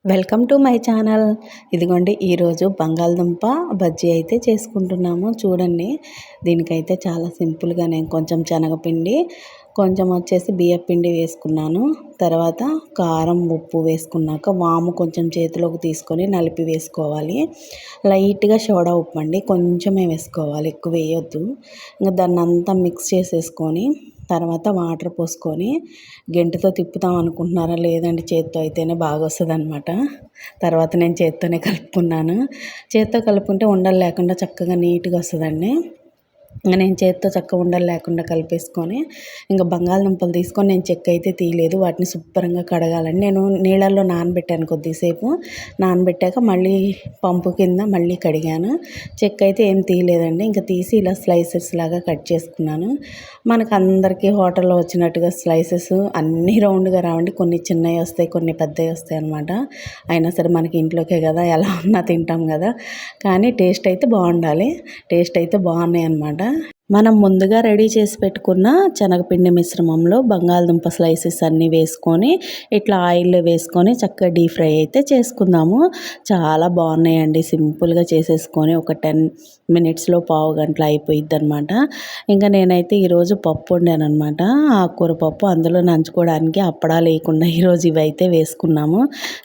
Welcome to my channel. ఇదిగోండి ఈరోజు బంగాళదుంప బజ్జీ అయితే చేసుకుంటున్నాము. చూడండి, దీనికైతే చాలా సింపుల్గా నేను కొంచెం శనగపిండి, కొంచెం వచ్చేసి బియ్యపిండి వేసుకున్నాను. తర్వాత కారం, ఉప్పు వేసుకున్నాక వాము కొంచెం చేతిలోకి తీసుకొని నలిపి వేసుకోవాలి. లైట్గా సోడా ఉప్పు అండి, కొంచెమే వేసుకోవాలి, ఎక్కువ వేయొద్దు. ఇంకా దాన్ని అంతా మిక్స్ చేసేసుకొని తర్వాత వాటర్ పోసుకొని గెంటెతో తిప్పుతాం అనుకుంటున్నారా? లేదండి, చేత్తో అయితేనే బాగా వస్తుంది అనమాట. తర్వాత నేను చేత్తోనే కలుపుకున్నాను. చేత్తో కలుపుకుంటే ఉండలు లేకుండా చక్కగా నీట్గా వస్తుందండి. ఇంక నేను చేత్తో చక్కగా ఉండలు లేకుండా కలిపేసుకొని ఇంకా బంగాళదుంపలు తీసుకొని నేను చెక్క అయితే తీయలేదు, వాటిని శుభ్రంగా కడగాలండి. నేను నీళ్ళల్లో నానబెట్టాను, కొద్దిసేపు నానబెట్టాక మళ్ళీ పంపు కింద మళ్ళీ కడిగాను. చెక్క అయితే ఏం తీయలేదండి. ఇంకా తీసి ఇలా స్లైసెస్ లాగా కట్ చేసుకున్నాను. మనకు అందరికీ హోటల్లో వచ్చినట్టుగా స్లైసెస్ అన్నీ రౌండ్గా రావండి, కొన్ని చిన్నవి వస్తాయి, కొన్ని పెద్దవి వస్తాయి అనమాట. అయినా సరే మనకి ఇంట్లోకే కదా, ఎలా ఉన్నా తింటాం కదా. కానీ టేస్ట్ అయితే బాగుండాలి. టేస్ట్ అయితే బాగున్నాయి అన్నమాట. మనం ముందుగా రెడీ చేసి పెట్టుకున్న శనగపిండి మిశ్రమంలో బంగాళదుంప స్లైసెస్ అన్నీ వేసుకొని ఇట్లా ఆయిల్లో వేసుకొని చక్కగా డీప్ ఫ్రై అయితే చేసుకుందాము. చాలా బాగున్నాయండి. సింపుల్గా చేసేసుకొని ఒక 10 మినిట్స్లో పావు గంటలో అయిపోయిద్ది అనమాట. ఇంకా నేనైతే ఈరోజు పప్పు వండాను అనమాట, ఆకుకూర పప్పు. అందులో నంచుకోవడానికి అప్పడాలు లేకుండా ఈరోజు ఇవైతే వేసుకున్నాము.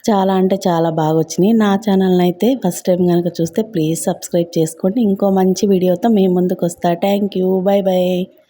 చాలా అంటే చాలా బాగా వచ్చినాయి. నా ఛానల్ని అయితే ఫస్ట్ టైం కనుక చూస్తే ప్లీజ్ సబ్స్క్రైబ్ చేసుకోండి. ఇంకో మంచి వీడియోతో మీ ముందుకు వస్తా. Thank you. Bye bye.